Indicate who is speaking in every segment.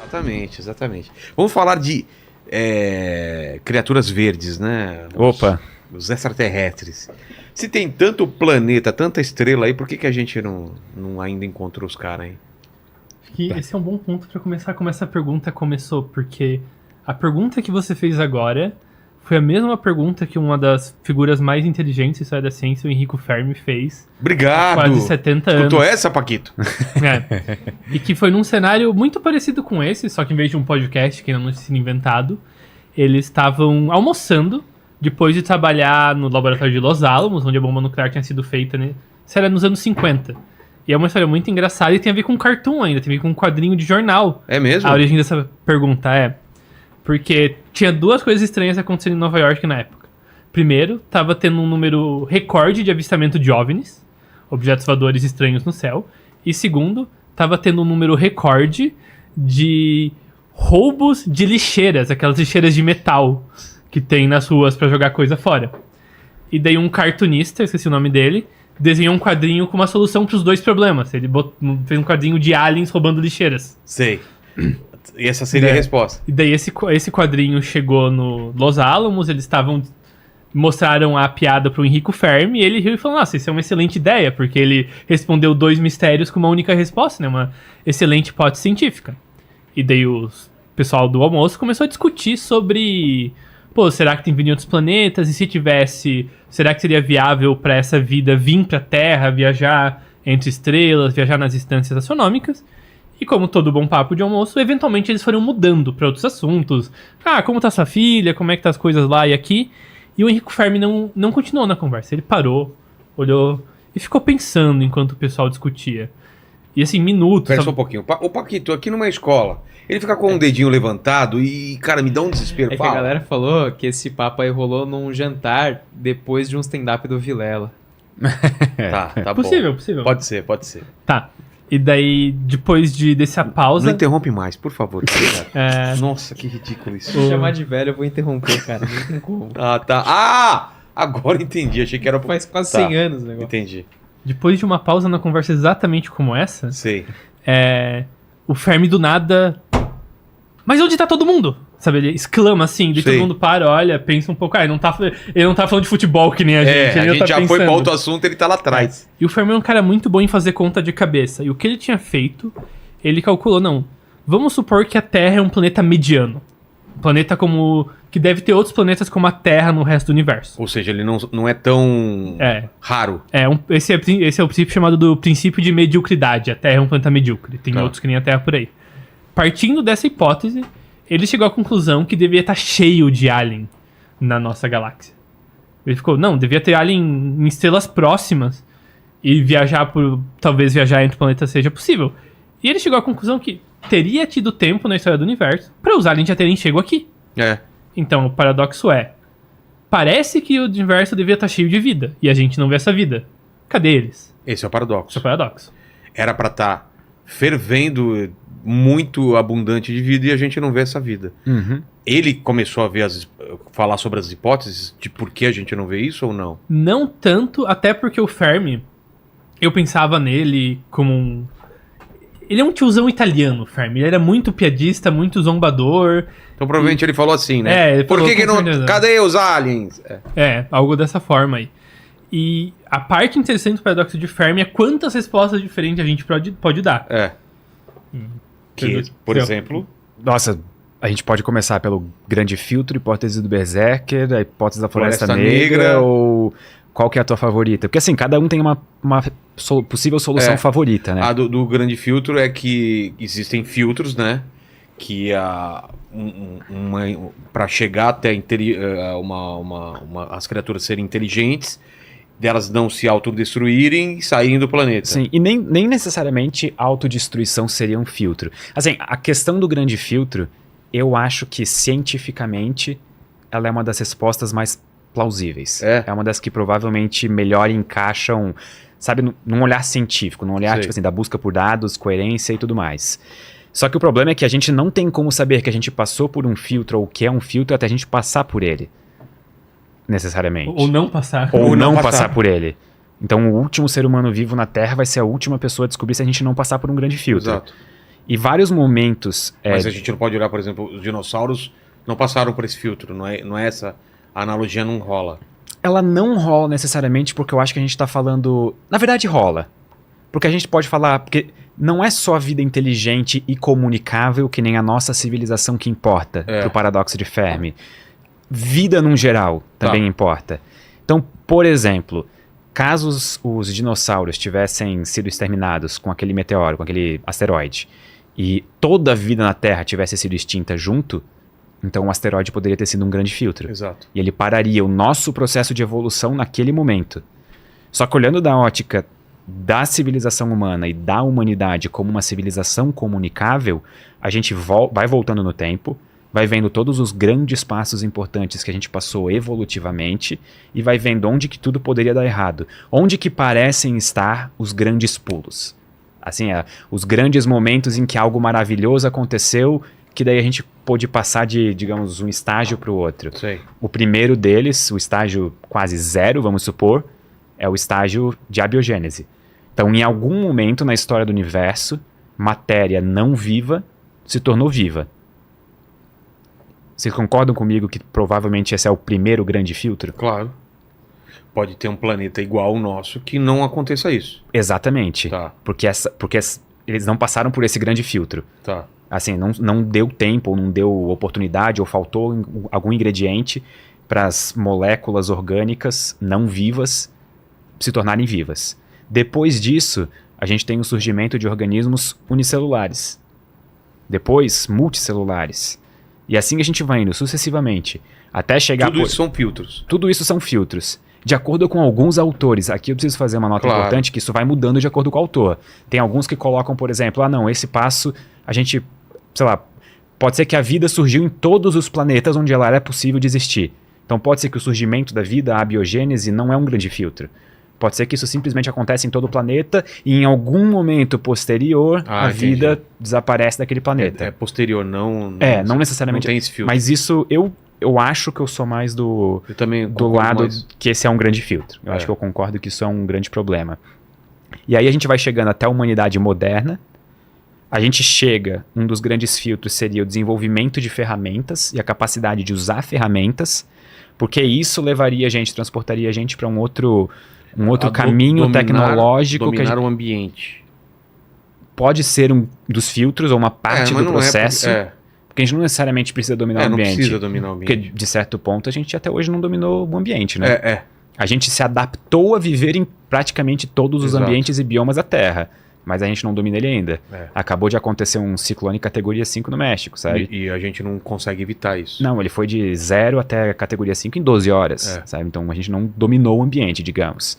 Speaker 1: Exatamente. Vamos falar de criaturas verdes, né?
Speaker 2: Opa!
Speaker 1: Os extraterrestres. Se tem tanto planeta, tanta estrela aí, por que a gente não ainda encontrou os caras aí?
Speaker 3: Acho que esse é um bom ponto para começar como essa pergunta começou, porque a pergunta que você fez agora foi a mesma pergunta que uma das figuras mais inteligentes da história da ciência, o Enrico Fermi, fez.
Speaker 1: Obrigado!
Speaker 3: Há quase 70 anos.
Speaker 1: Escutou essa, Paquito?
Speaker 3: E que foi num cenário muito parecido com esse, só que em vez de um podcast que ainda não tinha sido inventado, eles estavam almoçando depois de trabalhar no laboratório de Los Alamos, onde a bomba nuclear tinha sido feita, né? Isso era nos anos 50. E é uma história muito engraçada e tem a ver com cartoon ainda, tem a ver com um quadrinho de jornal.
Speaker 1: É mesmo?
Speaker 3: A origem dessa pergunta porque tinha duas coisas estranhas acontecendo em Nova York na época. Primeiro, tava tendo um número recorde de avistamento de OVNIs, objetos voadores estranhos no céu. E segundo, tava tendo um número recorde de roubos de lixeiras, aquelas lixeiras de metal que tem nas ruas pra jogar coisa fora. E daí um cartunista, esqueci o nome dele, desenhou um quadrinho com uma solução pros dois problemas. Ele fez um quadrinho de aliens roubando lixeiras.
Speaker 1: Sei. E essa seria a resposta.
Speaker 3: E daí esse quadrinho chegou no Los Alamos, eles mostraram a piada pro Enrico Fermi, e ele riu e falou, nossa, isso é uma excelente ideia, porque ele respondeu 2 mistérios com uma única resposta, né? Uma excelente hipótese científica. E daí o pessoal do almoço começou a discutir sobre... Pô, será que tem vida em outros planetas? E se tivesse, será que seria viável para essa vida vir para a Terra, viajar entre estrelas, viajar nas distâncias astronômicas? E como todo bom papo de almoço, eventualmente eles foram mudando para outros assuntos. Ah, como tá sua filha? Como é que tá as coisas lá e aqui? E o Enrico Fermi não continuou na conversa. Ele parou, olhou e ficou pensando enquanto o pessoal discutia. E assim, minutos...
Speaker 1: Pera só um pouquinho. Ô, Paquito, aqui numa escola... Ele fica com um dedinho levantado e, cara, me dá um desespero.
Speaker 4: É que a galera falou que esse papo aí rolou num jantar depois de um stand-up do Vilela.
Speaker 1: Tá
Speaker 3: possível,
Speaker 1: bom.
Speaker 3: Possível.
Speaker 1: Pode ser.
Speaker 3: Tá. E daí, depois dessa pausa...
Speaker 1: Não interrompe mais, por favor. Nossa, que ridículo isso.
Speaker 4: Se me chamar de velho, eu vou interromper, cara. Não tem como.
Speaker 1: Tá. Agora entendi. Achei que era...
Speaker 4: Faz quase 100 anos o negócio.
Speaker 1: Entendi.
Speaker 3: Depois de uma pausa na conversa exatamente como essa...
Speaker 1: Sei.
Speaker 3: O Fermi do nada... Mas onde tá todo mundo? Sabe, ele exclama assim, daí todo mundo para, olha, pensa um pouco. Ele não tá falando de futebol que nem a gente.
Speaker 1: A gente já foi pra outro assunto, ele tá lá atrás.
Speaker 3: E o Fermi é um cara muito bom em fazer conta de cabeça. E o que ele tinha feito, ele calculou, vamos supor que a Terra é um planeta mediano. Um planeta que deve ter outros planetas como a Terra no resto do universo.
Speaker 1: Ou seja, ele não é tão raro.
Speaker 3: Esse é o princípio chamado do princípio de mediocridade. A Terra é um planeta medíocre. Tem outros que nem a Terra por aí. Partindo dessa hipótese, ele chegou à conclusão que devia estar cheio de alien na nossa galáxia. Ele ficou, devia ter alien em estrelas próximas e talvez viajar entre planetas seja possível. E ele chegou à conclusão que teria tido tempo na história do universo para os aliens já terem chego aqui. Então, o paradoxo parece que o universo devia estar cheio de vida e a gente não vê essa vida. Cadê eles?
Speaker 1: Esse é o paradoxo. Era pra estar fervendo... muito abundante de vida e a gente não vê essa vida. Ele começou a falar sobre as hipóteses de por que a gente não vê isso ou não?
Speaker 3: Não tanto, até porque o Fermi, eu pensava nele como ele é um tiozão italiano, o Fermi. Ele era muito piadista, muito zombador.
Speaker 1: Então provavelmente ele falou assim, né?
Speaker 3: Ele falou,
Speaker 1: por que não... Cadê os aliens?
Speaker 3: Algo dessa forma aí. E a parte interessante do paradoxo de Fermi é quantas respostas diferentes a gente pode dar.
Speaker 1: Que, por exemplo...
Speaker 2: Nossa, a gente pode começar pelo grande filtro, hipótese do Berserker, a hipótese da Floresta Negra, ou qual que é a tua favorita? Porque assim, cada um tem uma possível solução favorita, né?
Speaker 1: A do grande filtro é que existem filtros, né? Que para chegar até as criaturas serem inteligentes, delas não se autodestruírem e saírem do planeta.
Speaker 2: Sim, e nem necessariamente autodestruição seria um filtro. Assim, a questão do grande filtro, eu acho que cientificamente ela é uma das respostas mais plausíveis. É uma das que provavelmente melhor encaixam, sabe, num olhar científico, num olhar, tipo assim, da busca por dados, coerência e tudo mais. Só que o problema é que a gente não tem como saber que a gente passou por um filtro ou o que é um filtro até a gente passar por ele. Necessariamente.
Speaker 3: Ou não passar.
Speaker 2: Ou não passar por ele. Então o último ser humano vivo na Terra vai ser a última pessoa a descobrir se a gente não passar por um grande filtro.
Speaker 1: Exato.
Speaker 2: E vários momentos...
Speaker 1: Mas a gente não pode olhar, por exemplo, os dinossauros não passaram por esse filtro, não é essa... A analogia não rola.
Speaker 2: Ela não rola necessariamente porque eu acho que a gente tá falando... Na verdade rola. Porque a gente pode falar... Porque não é só a vida inteligente e comunicável que nem a nossa civilização que importa pro paradoxo de Fermi. Vida num geral também importa. Então, por exemplo, caso os dinossauros tivessem sido exterminados com aquele meteoro, com aquele asteroide, e toda a vida na Terra tivesse sido extinta junto, então o asteroide poderia ter sido um grande filtro.
Speaker 1: Exato.
Speaker 2: E ele pararia o nosso processo de evolução naquele momento. Só que olhando da ótica da civilização humana e da humanidade como uma civilização comunicável, a gente vai voltando no tempo, vai vendo todos os grandes passos importantes que a gente passou evolutivamente e vai vendo onde que tudo poderia dar errado. Onde que parecem estar os grandes pulos. Assim, os grandes momentos em que algo maravilhoso aconteceu, que daí a gente pôde passar de, digamos, um estágio para o outro.
Speaker 1: Sei.
Speaker 2: O primeiro deles, o estágio quase zero, vamos supor, é o estágio de abiogênese. Então, em algum momento na história do universo, matéria não viva se tornou viva. Vocês concordam comigo que provavelmente esse é o primeiro grande filtro?
Speaker 1: Claro. Pode ter um planeta igual ao nosso que não aconteça isso.
Speaker 2: Exatamente.
Speaker 1: Tá.
Speaker 2: Porque eles não passaram por esse grande filtro.
Speaker 1: Tá.
Speaker 2: Assim, não deu tempo, ou não deu oportunidade, ou faltou algum ingrediente para as moléculas orgânicas não vivas se tornarem vivas. Depois disso, a gente tem o surgimento de organismos unicelulares. Depois, multicelulares. E assim a gente vai indo sucessivamente, até chegar...
Speaker 1: Tudo isso são filtros.
Speaker 2: Tudo isso são filtros. De acordo com alguns autores, aqui eu preciso fazer uma nota importante, que isso vai mudando de acordo com o autor. Tem alguns que colocam, por exemplo, não, esse passo, a gente, sei lá, pode ser que a vida surgiu em todos os planetas onde ela era possível de existir. Então pode ser que o surgimento da vida, a abiogênese, não é um grande filtro. Pode ser que isso simplesmente acontece em todo o planeta e em algum momento posterior a vida desaparece daquele planeta.
Speaker 1: É posterior, não
Speaker 2: necessariamente.
Speaker 1: Não tem esse filtro.
Speaker 2: Mas isso eu acho que eu sou mais do lado que esse é um grande filtro. Eu acho que eu concordo que isso é um grande problema. E aí a gente vai chegando até a humanidade moderna. A gente chega, um dos grandes filtros seria o desenvolvimento de ferramentas e a capacidade de usar ferramentas, porque isso transportaria a gente para um outro caminho tecnológico.
Speaker 1: Dominar o ambiente.
Speaker 2: Pode ser um dos filtros ou uma parte do processo. Porque a gente não necessariamente precisa dominar o ambiente.
Speaker 1: Não precisa dominar o ambiente.
Speaker 2: Porque, de certo ponto, a gente até hoje não dominou o ambiente, né? A gente se adaptou a viver em praticamente todos os ambientes e biomas da Terra. Mas a gente não domina ele ainda. Acabou de acontecer um ciclone categoria 5 no México, sabe?
Speaker 1: E a gente não consegue evitar isso.
Speaker 2: Não, ele foi de 0 até categoria 5 em 12 horas, sabe? Então a gente não dominou o ambiente, digamos.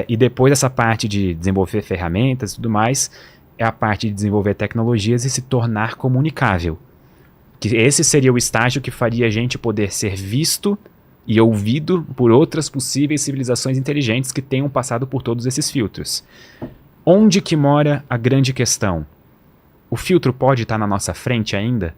Speaker 2: E depois dessa parte de desenvolver ferramentas e tudo mais, é a parte de desenvolver tecnologias e se tornar comunicável. Que esse seria o estágio que faria a gente poder ser visto e ouvido por outras possíveis civilizações inteligentes que tenham passado por todos esses filtros. Onde que mora a grande questão? O filtro pode estar na nossa frente ainda?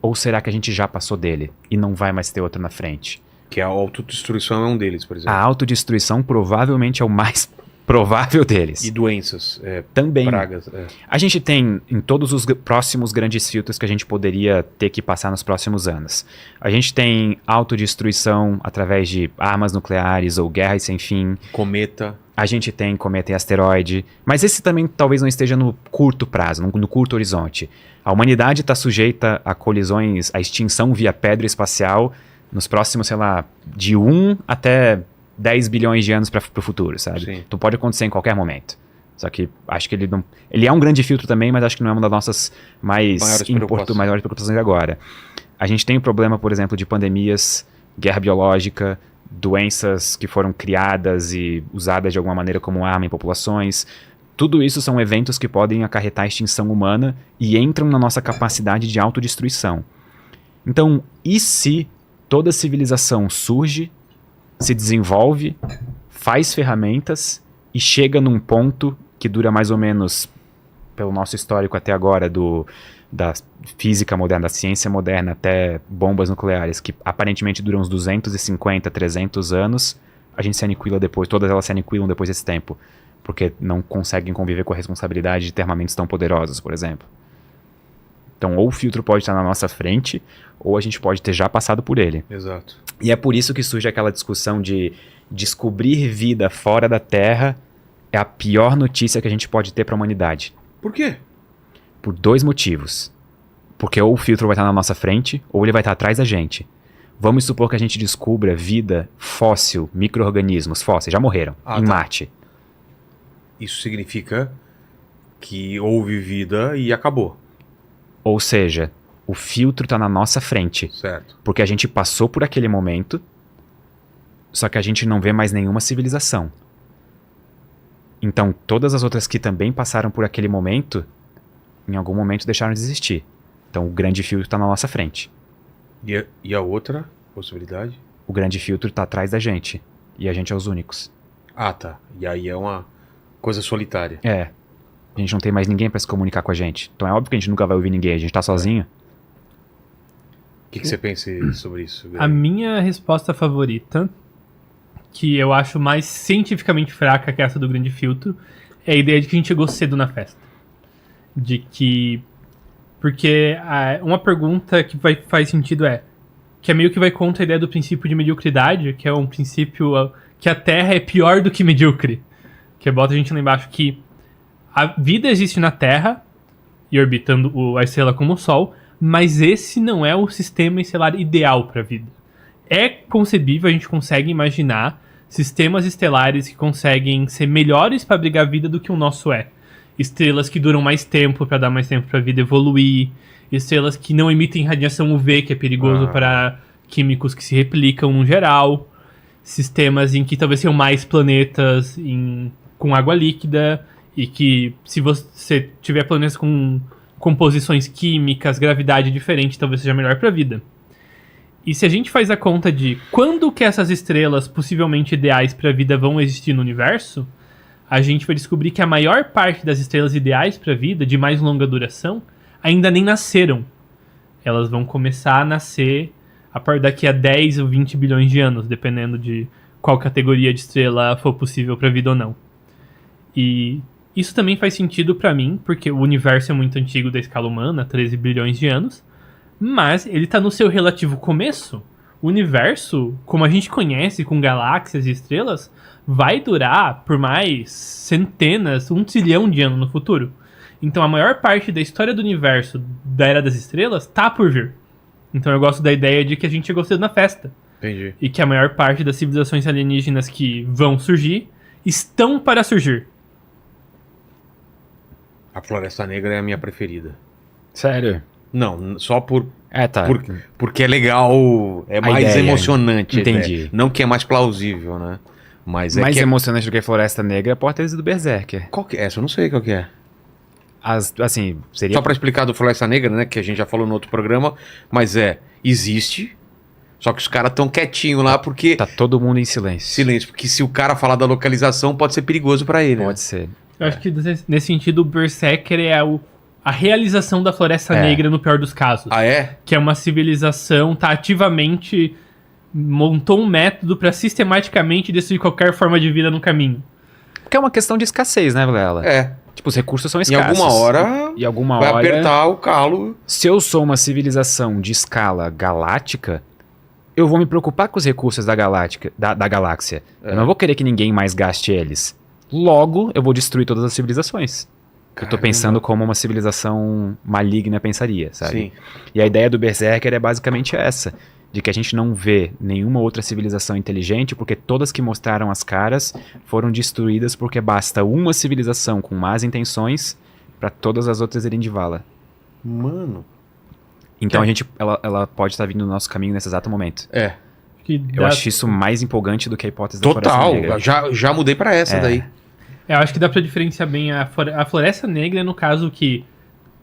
Speaker 2: Ou será que a gente já passou dele e não vai mais ter outro na frente?
Speaker 1: Que a autodestruição é um deles, por exemplo.
Speaker 2: A autodestruição provavelmente é o mais provável deles.
Speaker 1: E doenças.
Speaker 2: Também.
Speaker 1: Pragas.
Speaker 2: A gente tem em todos os próximos grandes filtros que a gente poderia ter que passar nos próximos anos. A gente tem autodestruição através de armas nucleares ou guerras sem fim.
Speaker 1: Cometa.
Speaker 2: A gente tem cometa e asteroide, mas esse também talvez não esteja no curto prazo, no curto horizonte. A humanidade está sujeita a colisões, a extinção via pedra espacial nos próximos, sei lá, de 1 até 10 bilhões de anos para o futuro, sabe?
Speaker 1: Sim.
Speaker 2: Então pode acontecer em qualquer momento. Só que acho que ele é um grande filtro também, mas acho que não é uma das nossas maiores preocupações agora. A gente tem o problema, por exemplo, de pandemias, guerra biológica, doenças que foram criadas e usadas de alguma maneira como arma em populações. Tudo isso são eventos que podem acarretar a extinção humana e entram na nossa capacidade de autodestruição. Então, e se toda civilização surge, se desenvolve, faz ferramentas e chega num ponto que dura mais ou menos, pelo nosso histórico até agora, da física moderna, da ciência moderna, até bombas nucleares, que aparentemente duram uns 250, 300 anos, a gente se aniquila depois, todas elas se aniquilam depois desse tempo, porque não conseguem conviver com a responsabilidade de ter armamentos tão poderosos, por exemplo. Então, ou o filtro pode estar na nossa frente, ou a gente pode ter já passado por ele.
Speaker 1: Exato.
Speaker 2: E é por isso que surge aquela discussão de descobrir vida fora da Terra é a pior notícia que a gente pode ter para a humanidade.
Speaker 1: Por quê?
Speaker 2: Por 2 motivos. Porque ou o filtro vai estar na nossa frente, ou ele vai estar atrás da gente. Vamos supor que a gente descubra vida fóssil, micro-organismos fósseis, já morreram, em Marte.
Speaker 1: Isso significa que houve vida e acabou.
Speaker 2: Ou seja, o filtro está na nossa frente.
Speaker 1: Certo.
Speaker 2: Porque a gente passou por aquele momento, só que a gente não vê mais nenhuma civilização. Então, todas as outras que também passaram por aquele momento, em algum momento deixaram de existir. Então, o grande filtro está na nossa frente.
Speaker 1: E a outra possibilidade?
Speaker 2: O grande filtro está atrás da gente. E a gente é os únicos.
Speaker 1: Ah, tá. E aí é uma coisa solitária.
Speaker 2: É. A gente não tem mais ninguém para se comunicar com a gente. Então é óbvio que a gente nunca vai ouvir ninguém. A gente tá sozinho.
Speaker 1: O que você pensa sobre isso, Guilherme?
Speaker 3: A minha resposta favorita, que eu acho mais cientificamente fraca que essa do grande filtro, é a ideia de que a gente chegou cedo na festa. De que... Porque uma pergunta que faz sentido que é meio que vai contra a ideia do princípio de mediocridade, que é um princípio que a Terra é pior do que medíocre. Que bota a gente lá embaixo que a vida existe na Terra, e orbitando a estrela como o Sol, mas esse não é o sistema estelar ideal para a vida. É concebível, a gente consegue imaginar sistemas estelares que conseguem ser melhores para abrigar a vida do que o nosso é. Estrelas que duram mais tempo para dar mais tempo para a vida evoluir, estrelas que não emitem radiação UV, que é perigoso para químicos que se replicam no geral, sistemas em que talvez tenham mais planetas com água líquida, e que se você tiver planetas com composições químicas, gravidade diferente, talvez seja melhor para a vida. E se a gente faz a conta de quando que essas estrelas possivelmente ideais para a vida vão existir no universo, a gente vai descobrir que a maior parte das estrelas ideais para a vida, de mais longa duração, ainda nem nasceram. Elas vão começar a nascer a partir daqui a 10 ou 20 bilhões de anos, dependendo de qual categoria de estrela for possível para a vida ou não. E isso também faz sentido para mim, porque o universo é muito antigo da escala humana, 13 bilhões de anos, mas ele tá no seu relativo começo. O universo, como a gente conhece, com galáxias e estrelas, vai durar por mais centenas, 1 trilhão de anos no futuro. Então a maior parte da história do universo, da Era das Estrelas, tá por vir. Então eu gosto da ideia de que a gente chegou cedo na festa.
Speaker 1: Entendi.
Speaker 3: E que a maior parte das civilizações alienígenas que vão surgir estão para surgir.
Speaker 1: A Floresta Negra é a minha preferida.
Speaker 2: Sério?
Speaker 1: Não, só
Speaker 2: tá.
Speaker 1: porque é legal, é mais
Speaker 2: ideia,
Speaker 1: emocionante.
Speaker 2: entendi.
Speaker 1: Não que é mais plausível, né? Mas
Speaker 2: mais emocionante do que a Floresta Negra é a Porta do Berserker.
Speaker 1: Qual que é? Essa eu não sei qual que é.
Speaker 2: Assim, seria...
Speaker 1: Só pra explicar do Floresta Negra, né? Que a gente já falou no outro programa. Mas existe. Só que os caras tão quietinhos lá porque...
Speaker 2: Tá todo mundo em silêncio.
Speaker 1: Silêncio, porque se o cara falar da localização, pode ser perigoso pra ele.
Speaker 2: Pode ser.
Speaker 3: Eu acho que nesse sentido o Berserker é a realização da Floresta Negra no pior dos casos.
Speaker 1: Ah, é?
Speaker 3: Que é uma civilização, tá ativamente... montou um método pra sistematicamente destruir qualquer forma de vida no caminho.
Speaker 2: Porque é uma questão de escassez, né, Vilela?
Speaker 1: É.
Speaker 2: Tipo, os recursos são
Speaker 1: Em
Speaker 2: escassos.
Speaker 1: alguma hora vai apertar o calo.
Speaker 2: Se eu sou uma civilização de escala galáctica, eu vou me preocupar com os recursos da galáxia. Eu não vou querer que ninguém mais gaste eles. Logo, eu vou destruir todas as civilizações. Eu tô pensando como uma civilização maligna pensaria, sabe?
Speaker 1: Sim.
Speaker 2: E a ideia do Berserker é basicamente essa. De que a gente não vê nenhuma outra civilização inteligente, porque todas que mostraram as caras foram destruídas porque basta uma civilização com más intenções para todas as outras irem de vala.
Speaker 1: Mano.
Speaker 2: Então ela pode estar vindo no nosso caminho nesse exato momento.
Speaker 1: É.
Speaker 2: Eu acho isso mais empolgante do que a hipótese da Floresta Negra.
Speaker 1: Já mudei para essa daí.
Speaker 3: Eu acho que dá pra diferenciar bem a Floresta Negra, no caso que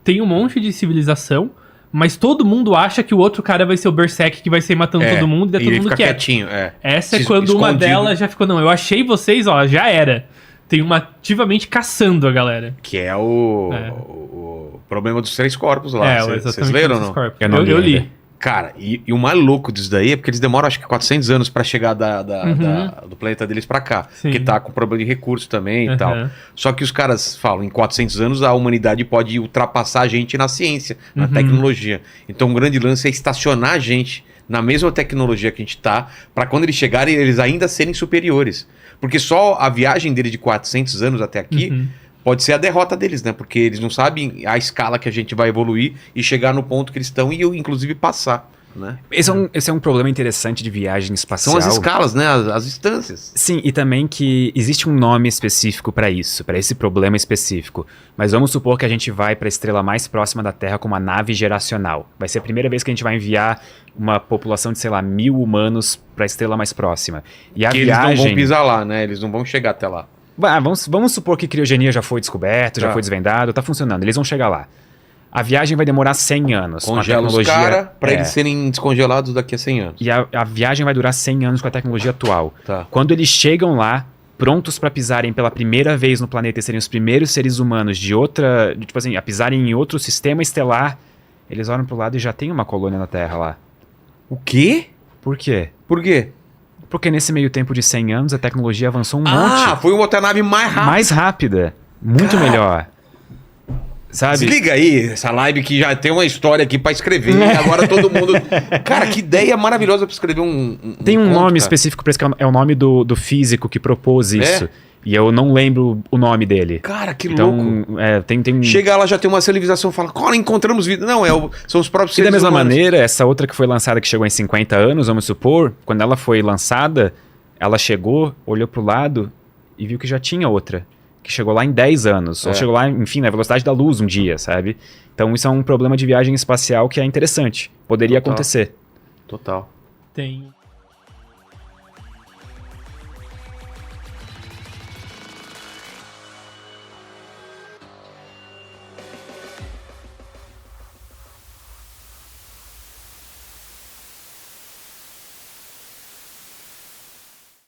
Speaker 3: tem um monte de civilização, mas todo mundo acha que o outro cara vai ser o Berserk, que vai sair matando todo mundo, e todo mundo quieto.
Speaker 1: Quietinho,
Speaker 3: Essa é quando uma delas já ficou, não, eu achei vocês, ó, já era. Tem uma ativamente caçando a galera.
Speaker 1: Que é o problema dos 3 corpos lá. Vocês leram ou não?
Speaker 3: Eu li.
Speaker 1: Cara, e o mais louco disso daí é porque eles demoram acho que 400 anos pra chegar do planeta deles pra cá.
Speaker 3: Sim.
Speaker 1: Que tá com problema de recurso também e tal. Só que os caras falam, em 400 anos a humanidade pode ultrapassar a gente na ciência, na tecnologia. Então o grande lance é estacionar a gente na mesma tecnologia que a gente tá, pra quando eles chegarem eles ainda serem superiores. Porque só a viagem deles de 400 anos até aqui pode ser a derrota deles, né? Porque eles não sabem a escala que a gente vai evoluir e chegar no ponto que eles estão e inclusive passar, né?
Speaker 2: Esse é um problema interessante de viagem espacial.
Speaker 1: São as escalas, né? As distâncias.
Speaker 2: Sim, e também que existe um nome específico para isso, para esse problema específico. Mas vamos supor que a gente vai para a estrela mais próxima da Terra com uma nave geracional. Vai ser a primeira vez que a gente vai enviar uma população de, sei lá, 1000 humanos para a estrela mais próxima. E a viagem...
Speaker 1: eles não vão pisar lá, né? Eles não vão chegar até lá.
Speaker 2: Vamos supor que criogenia já foi descoberto, já foi desvendado, tá funcionando, eles vão chegar lá. A viagem vai demorar 100 anos.
Speaker 1: Congela os caras para eles serem descongelados daqui a 100 anos.
Speaker 2: E a viagem vai durar 100 anos com a tecnologia atual.
Speaker 1: Tá.
Speaker 2: Quando eles chegam lá, prontos para pisarem pela primeira vez no planeta e serem os primeiros seres humanos tipo assim, a pisarem em outro sistema estelar, eles olham pro lado e já tem uma colônia na Terra lá.
Speaker 1: O quê?
Speaker 2: Por quê?
Speaker 1: Por quê?
Speaker 2: Porque nesse meio tempo de 100 anos a tecnologia avançou um monte.
Speaker 1: Ah, foi uma outra nave mais rápida.
Speaker 2: Mais rápida. Muito melhor. Sabe?
Speaker 1: Desliga aí essa live que já tem uma história aqui pra escrever. E agora todo mundo... Cara, que ideia maravilhosa pra escrever
Speaker 2: Tem um
Speaker 1: conto,
Speaker 2: nome
Speaker 1: cara.
Speaker 2: específico pra isso, que é o nome do físico que propôs isso. E eu não lembro o nome dele.
Speaker 1: Cara, que
Speaker 2: então,
Speaker 1: louco.
Speaker 2: Tem...
Speaker 1: Chega lá, já tem uma civilização, fala, cara, encontramos vida. Não, são os próprios
Speaker 2: E da
Speaker 1: seres
Speaker 2: mesma
Speaker 1: humanos.
Speaker 2: maneira, essa outra que foi lançada, que chegou em 50 anos, vamos supor, quando ela foi lançada, ela chegou, olhou pro lado e viu que já tinha outra. Que chegou lá em 10 anos. Ou chegou lá, enfim, na velocidade da luz um dia, sabe? Então isso é um problema de viagem espacial que é interessante. Poderia acontecer.
Speaker 1: Total.
Speaker 3: Tem...